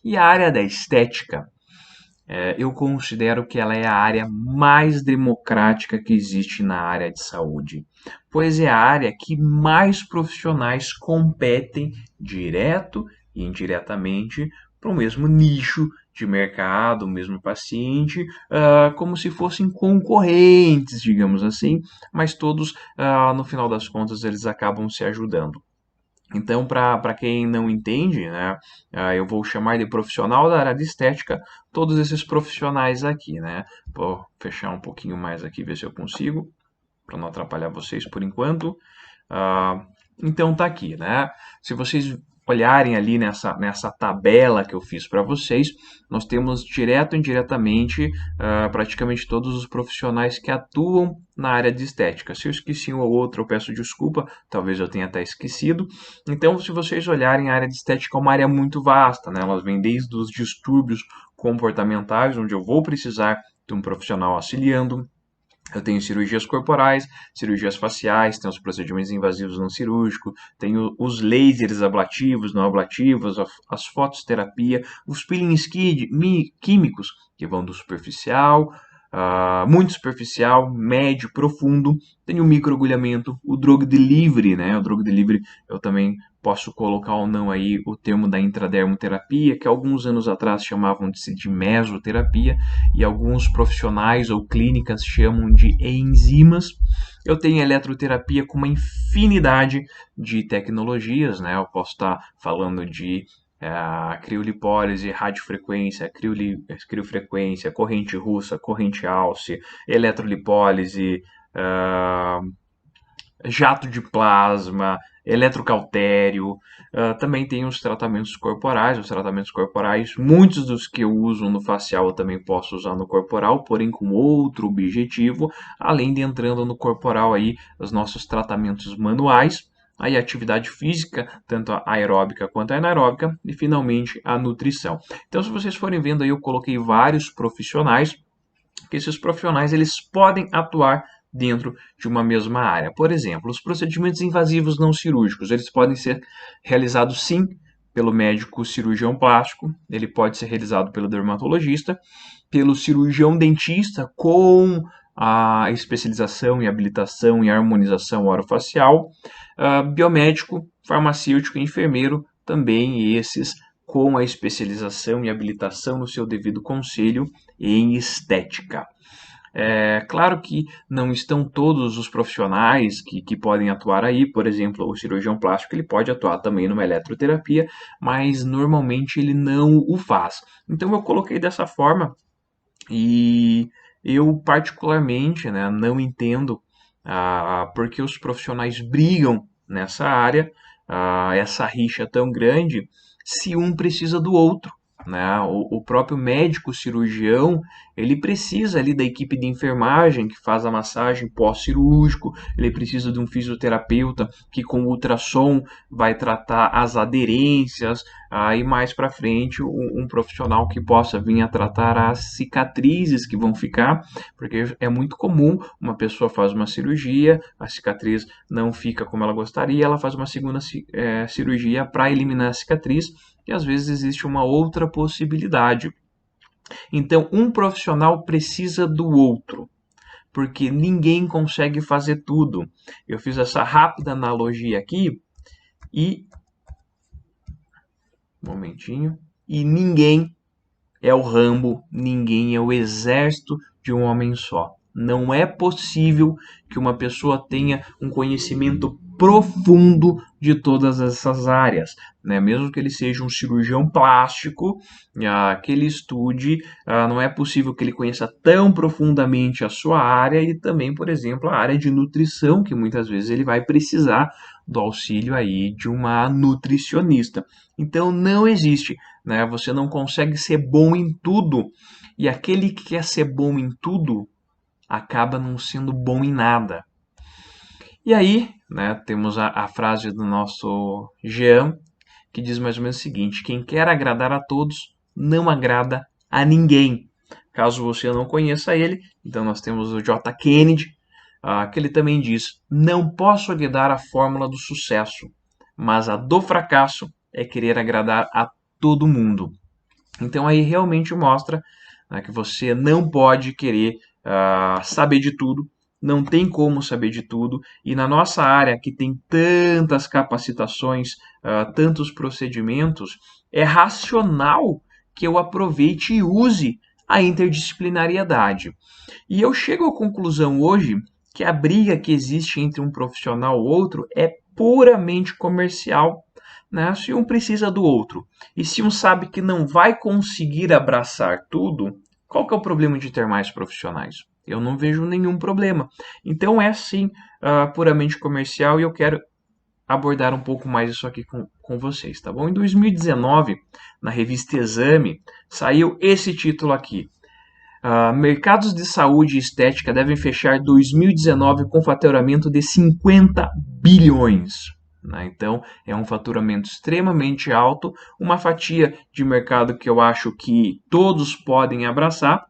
E a área da estética, eu considero que ela é a área mais democrática que existe na área de saúde, pois é a área que mais profissionais competem direto e indiretamente para o mesmo nicho de mercado, o mesmo paciente, como se fossem concorrentes, digamos assim, mas todos, no final das contas, eles acabam se ajudando. Então, para quem não entende, né, eu vou chamar de profissional da área de estética todos esses profissionais aqui, né? Vou fechar um pouquinho mais aqui, ver se eu consigo, para não atrapalhar vocês por enquanto. Ah, então tá aqui, né? Se vocês olharem ali nessa tabela que eu fiz para vocês, nós temos direto e indiretamente praticamente todos os profissionais que atuam na área de estética. Se eu esqueci um ou outro, eu peço desculpa, talvez eu tenha até esquecido. Então, se vocês olharem, a área de estética é uma área muito vasta, né? Elas vêm desde os distúrbios comportamentais, onde eu vou precisar de um profissional auxiliando. Eu tenho cirurgias corporais, cirurgias faciais, tenho os procedimentos invasivos não cirúrgicos, tenho os lasers ablativos, não ablativos, as fototerapia, os peelings químicos, que vão do superficial, muito superficial, médio, profundo. Tenho o microagulhamento, o drug delivery, né? O drug delivery eu também posso colocar ou não aí o termo da intradermoterapia, que alguns anos atrás chamavam de mesoterapia, e alguns profissionais ou clínicas chamam de enzimas. Eu tenho eletroterapia com uma infinidade de tecnologias, né? Eu posso estar falando de criolipólise, radiofrequência, criofrequência, corrente russa, corrente alce, eletrolipólise, jato de plasma, eletrocautério. Também tem os tratamentos corporais. Os tratamentos corporais, muitos dos que eu uso no facial eu também posso usar no corporal, porém com outro objetivo, além de entrando no corporal aí os nossos tratamentos manuais, aí a atividade física, tanto a aeróbica quanto a anaeróbica, e finalmente a nutrição. Então, se vocês forem vendo aí, eu coloquei vários profissionais, que esses profissionais eles podem atuar dentro de uma mesma área. Por exemplo, os procedimentos invasivos não cirúrgicos, eles podem ser realizados sim pelo médico cirurgião plástico, ele pode ser realizado pelo dermatologista, pelo cirurgião dentista com a especialização e habilitação em harmonização orofacial, biomédico, farmacêutico e enfermeiro, também esses com a especialização e habilitação no seu devido conselho em estética. É claro que não estão todos os profissionais que podem atuar aí, por exemplo, o cirurgião plástico ele pode atuar também numa eletroterapia, mas normalmente ele não o faz. Então eu coloquei dessa forma e eu particularmente, né, não entendo porque os profissionais brigam nessa área, essa rixa tão grande, se um precisa do outro. Né? O próprio médico cirurgião ele precisa ali da equipe de enfermagem que faz a massagem pós-cirúrgico, ele precisa de um fisioterapeuta que com ultrassom vai tratar as aderências, aí mais para frente um profissional que possa vir a tratar as cicatrizes que vão ficar, porque é muito comum uma pessoa faz uma cirurgia, a cicatriz não fica como ela gostaria, ela faz uma segunda cirurgia para eliminar a cicatriz, e às vezes existe uma outra possibilidade. Então, um profissional precisa do outro, porque ninguém consegue fazer tudo. Eu fiz essa rápida analogia aqui e um momentinho. E ninguém é o Rambo, ninguém é o exército de um homem só. Não é possível que uma pessoa tenha um conhecimento profundo de todas essas áreas, né? Mesmo que ele seja um cirurgião plástico, que ele estude, não é possível que ele conheça tão profundamente a sua área e também, por exemplo, a área de nutrição, que muitas vezes ele vai precisar do auxílio aí de uma nutricionista. Então não existe, né? Você não consegue ser bom em tudo. E aquele que quer ser bom em tudo acaba não sendo bom em nada. E aí, né, temos a frase do nosso Jean, que diz mais ou menos o seguinte: quem quer agradar a todos, não agrada a ninguém. Caso você não conheça ele, então nós temos o J. Kennedy, que ele também diz: não posso lhe dar a fórmula do sucesso, mas a do fracasso é querer agradar a todo mundo. Então aí realmente mostra, né, que você não pode querer saber de tudo, não tem como saber de tudo, e na nossa área que tem tantas capacitações, tantos procedimentos, é racional que eu aproveite e use a interdisciplinariedade. E eu chego à conclusão hoje que a briga que existe entre um profissional e outro é puramente comercial, né? Se um precisa do outro e se um sabe que não vai conseguir abraçar tudo, qual que é o problema de ter mais profissionais? Eu não vejo nenhum problema. Então é sim puramente comercial e eu quero abordar um pouco mais isso aqui com vocês, tá bom? Em 2019, na revista Exame, saiu esse título aqui. Mercados de saúde e estética devem fechar 2019 com faturamento de 50 bilhões. Né? Então, é um faturamento extremamente alto, uma fatia de mercado que eu acho que todos podem abraçar,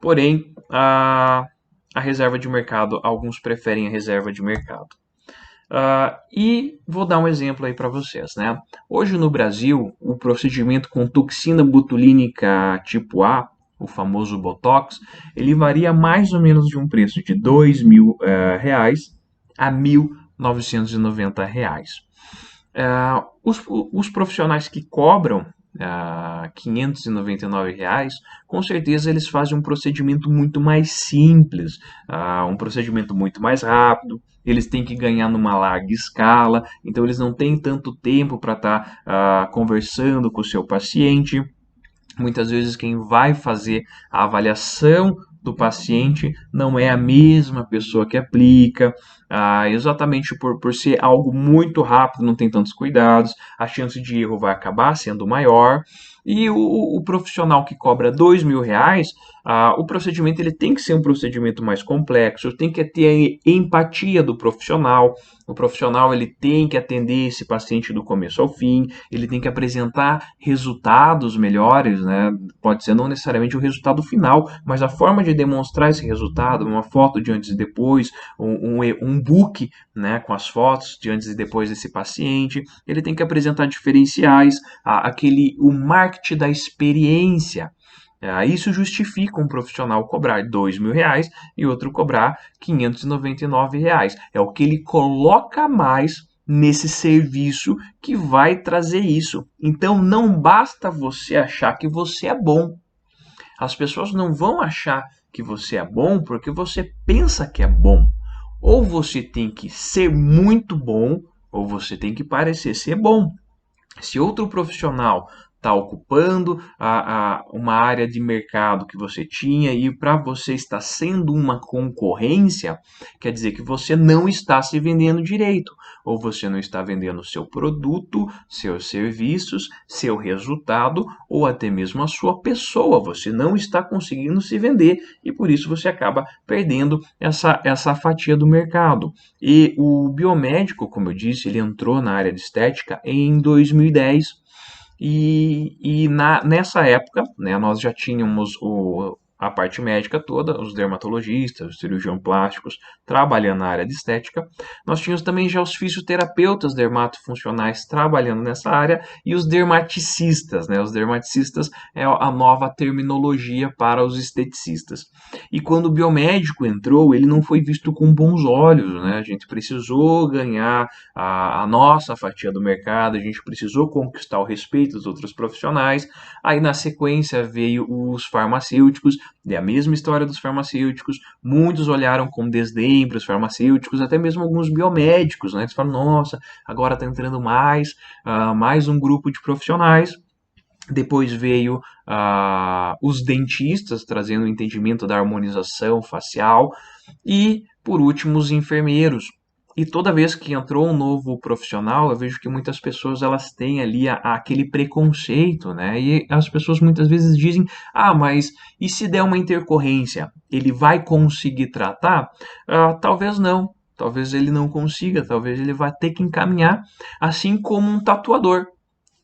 porém, a reserva de mercado, alguns preferem a reserva de mercado. E vou dar um exemplo aí para vocês, né? Hoje no Brasil, o procedimento com toxina botulínica tipo A, o famoso Botox, ele varia mais ou menos de um preço de R$ 2.000 a R$ 1.990. Os profissionais que cobram R$ 599, com certeza eles fazem um procedimento muito mais simples, um procedimento muito mais rápido. Eles têm que ganhar numa larga escala, então eles não têm tanto tempo para estar conversando com o seu paciente. Muitas vezes quem vai fazer a avaliação do paciente não é a mesma pessoa que aplica, exatamente por ser algo muito rápido, não tem tantos cuidados, a chance de erro vai acabar sendo maior. E o profissional que cobra R$ 2.000, o procedimento ele tem que ser um procedimento mais complexo, tem que ter a empatia do profissional. O profissional ele tem que atender esse paciente do começo ao fim, ele tem que apresentar resultados melhores, né? Pode ser não necessariamente o resultado final, mas a forma de demonstrar esse resultado, uma foto de antes e depois, um book, né, com as fotos de antes e depois desse paciente, ele tem que apresentar diferenciais, o marketing da experiência. Isso justifica um profissional cobrar R$ 2.000 e outro cobrar R$ 599. É o que ele coloca a mais nesse serviço que vai trazer isso. Então não basta você achar que você é bom. As pessoas não vão achar que você é bom porque você pensa que é bom. Ou você tem que ser muito bom, ou você tem que parecer ser bom. Se outro profissional está ocupando uma área de mercado que você tinha e para você está sendo uma concorrência, quer dizer que você não está se vendendo direito, ou você não está vendendo seu produto, seus serviços, seu resultado, ou até mesmo a sua pessoa. Você não está conseguindo se vender e por isso você acaba perdendo essa fatia do mercado. E o biomédico, como eu disse, ele entrou na área de estética em 2010. Nessa época, né, nós já tínhamos a parte médica toda, os dermatologistas, os cirurgiões plásticos, trabalhando na área de estética. Nós tínhamos também já os fisioterapeutas dermatofuncionais trabalhando nessa área e os dermaticistas, né? Os dermaticistas é a nova terminologia para os esteticistas. E quando o biomédico entrou, ele não foi visto com bons olhos, né? A gente precisou ganhar a nossa fatia do mercado, a gente precisou conquistar o respeito dos outros profissionais. Aí na sequência veio os farmacêuticos, é a mesma história dos farmacêuticos. Muitos olharam com desdém para os farmacêuticos, até mesmo alguns biomédicos, né? Eles falam, nossa, agora está entrando mais um grupo de profissionais. Depois veio os dentistas, trazendo o entendimento da harmonização facial. E, por último, os enfermeiros. E toda vez que entrou um novo profissional, eu vejo que muitas pessoas elas têm ali aquele preconceito, né? E as pessoas muitas vezes dizem, mas e se der uma intercorrência, ele vai conseguir tratar? Talvez não. Talvez ele não consiga, talvez ele vá ter que encaminhar, assim como um tatuador.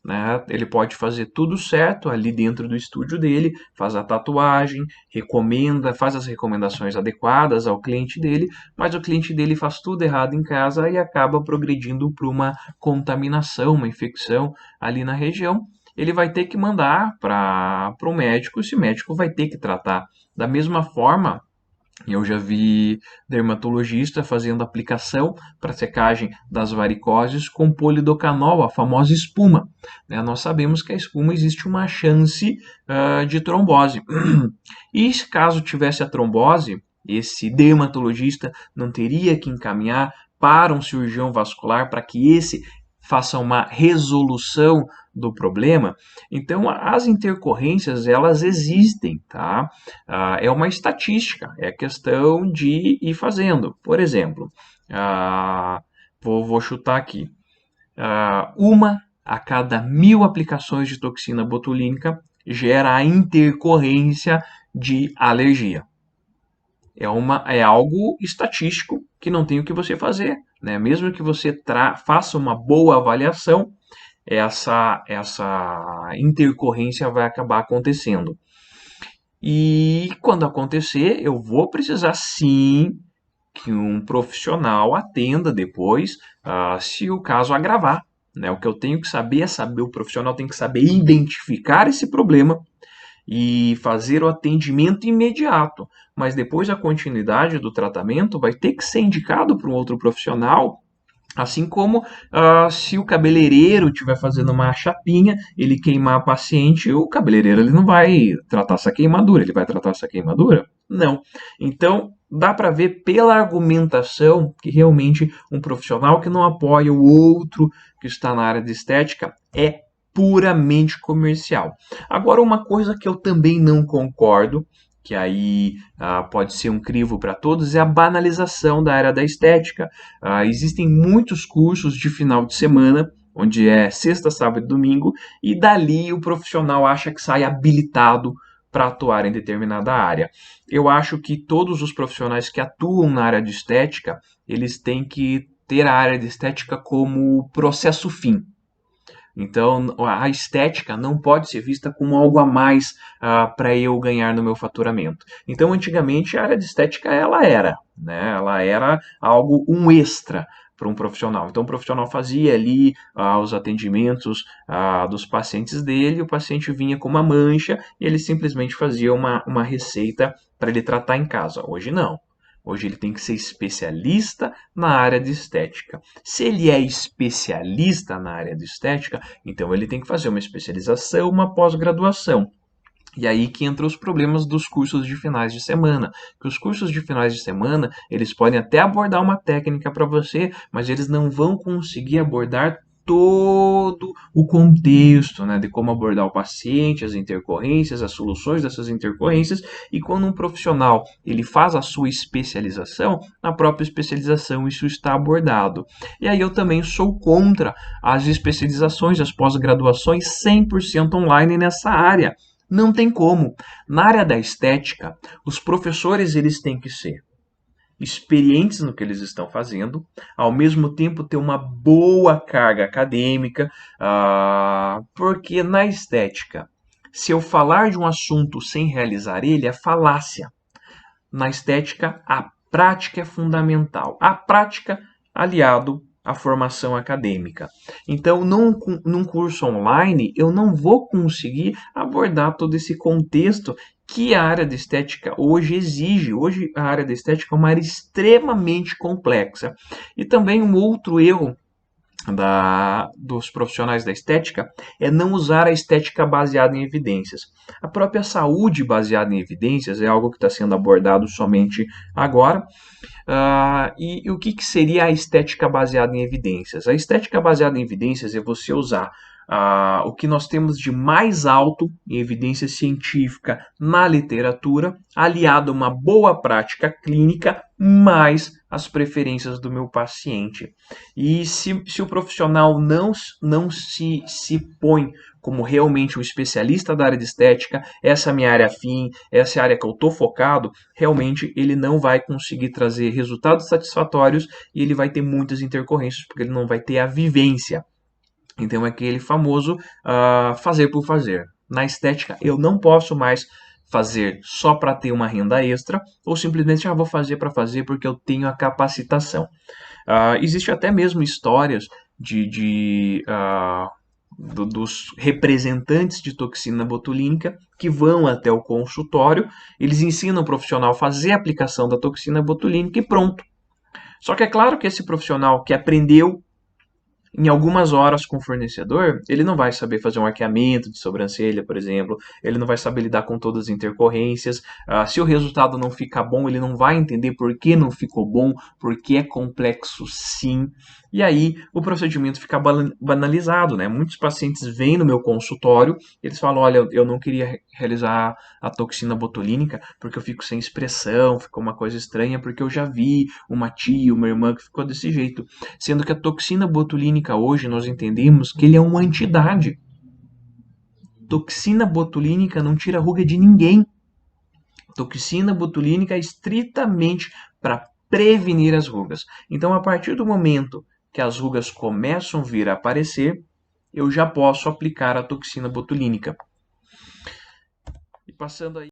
né? Ele pode fazer tudo certo ali dentro do estúdio dele, faz a tatuagem, recomenda, faz as recomendações adequadas ao cliente dele, mas o cliente dele faz tudo errado em casa e acaba progredindo para uma contaminação, uma infecção ali na região. Ele vai ter que mandar para o médico, esse médico vai ter que tratar. Da mesma forma, eu já vi dermatologista fazendo aplicação para secagem das varicoses com polidocanol, a famosa espuma, né? Nós sabemos que a espuma existe uma chance de trombose. E se caso tivesse a trombose, esse dermatologista não teria que encaminhar para um cirurgião vascular para que esse faça uma resolução do problema. Então, as intercorrências, elas existem, tá? É uma estatística, é questão de ir fazendo. Por exemplo, vou chutar aqui, uma a cada 1.000 aplicações de toxina botulínica gera a intercorrência de alergia. É algo estatístico que não tem o que você fazer, né? Mesmo que você faça uma boa avaliação, essa intercorrência vai acabar acontecendo. E quando acontecer, eu vou precisar sim que um profissional atenda depois, se o caso agravar, né? O que eu tenho que saber é saber, o profissional tem que saber identificar esse problema e fazer o atendimento imediato. Mas depois a continuidade do tratamento vai ter que ser indicado para um outro profissional. Assim como se o cabeleireiro estiver fazendo uma chapinha, ele queimar a paciente, o cabeleireiro ele não vai tratar essa queimadura, ele vai tratar essa queimadura? Não. Então, dá para ver pela argumentação que realmente um profissional que não apoia o outro que está na área de estética é puramente comercial. Agora, uma coisa que eu também não concordo, que aí pode ser um crivo para todos, é a banalização da área da estética. Existem muitos cursos de final de semana, onde é sexta, sábado e domingo, e dali o profissional acha que sai habilitado para atuar em determinada área. Eu acho que todos os profissionais que atuam na área de estética, eles têm que ter a área de estética como processo fim. Então, a estética não pode ser vista como algo a mais para eu ganhar no meu faturamento. Então, antigamente, a área de estética ela era, né? Ela era algo, um extra para um profissional. Então, o profissional fazia ali os atendimentos dos pacientes dele, o paciente vinha com uma mancha e ele simplesmente fazia uma receita para ele tratar em casa. Hoje não. Hoje ele tem que ser especialista na área de estética. Se ele é especialista na área de estética, então ele tem que fazer uma especialização, uma pós-graduação. E aí que entram os problemas dos cursos de finais de semana. Que os cursos de finais de semana, eles podem até abordar uma técnica para você, mas eles não vão conseguir abordar todo o contexto, né, de como abordar o paciente, as intercorrências, as soluções dessas intercorrências, e quando um profissional ele faz a sua especialização, na própria especialização isso está abordado. E aí eu também sou contra as especializações, as pós-graduações 100% online nessa área. Não tem como. Na área da estética, os professores eles têm que ser experientes no que eles estão fazendo, ao mesmo tempo ter uma boa carga acadêmica, porque na estética, se eu falar de um assunto sem realizar ele, é falácia. Na estética, a prática é fundamental. A prática aliado à formação acadêmica. Então, num curso online, eu não vou conseguir abordar todo esse contexto que a área de estética hoje exige. Hoje a área de estética é uma área extremamente complexa. E também um outro erro dos profissionais da estética é não usar a estética baseada em evidências. A própria saúde baseada em evidências é algo que está sendo abordado somente agora. E o que seria a estética baseada em evidências? A estética baseada em evidências é você usar o que nós temos de mais alto em evidência científica na literatura, aliado a uma boa prática clínica, mais as preferências do meu paciente. E se o profissional não se põe como realmente um especialista da área de estética, essa é a minha área afim, essa é a área que eu estou focado, realmente ele não vai conseguir trazer resultados satisfatórios e ele vai ter muitas intercorrências, porque ele não vai ter a vivência. Então é aquele famoso fazer por fazer. Na estética, eu não posso mais fazer só para ter uma renda extra ou simplesmente vou fazer para fazer porque eu tenho a capacitação. Existe até mesmo histórias dos representantes de toxina botulínica que vão até o consultório, eles ensinam o profissional a fazer a aplicação da toxina botulínica e pronto. Só que é claro que esse profissional que aprendeu em algumas horas com o fornecedor, ele não vai saber fazer um arqueamento de sobrancelha, por exemplo, ele não vai saber lidar com todas as intercorrências. Se o resultado não ficar bom, ele não vai entender por que não ficou bom, porque é complexo sim. E aí o procedimento fica banalizado, né? Muitos pacientes vêm no meu consultório, eles falam: olha, eu não queria realizar a toxina botulínica porque eu fico sem expressão, ficou uma coisa estranha, porque eu já vi uma tia, uma irmã que ficou desse jeito. Sendo que a toxina botulínica hoje nós entendemos que ele é uma entidade. Toxina botulínica não tira ruga de ninguém. Toxina botulínica é estritamente para prevenir as rugas. Então, a partir do momento que as rugas começam a vir a aparecer, eu já posso aplicar a toxina botulínica. E passando aí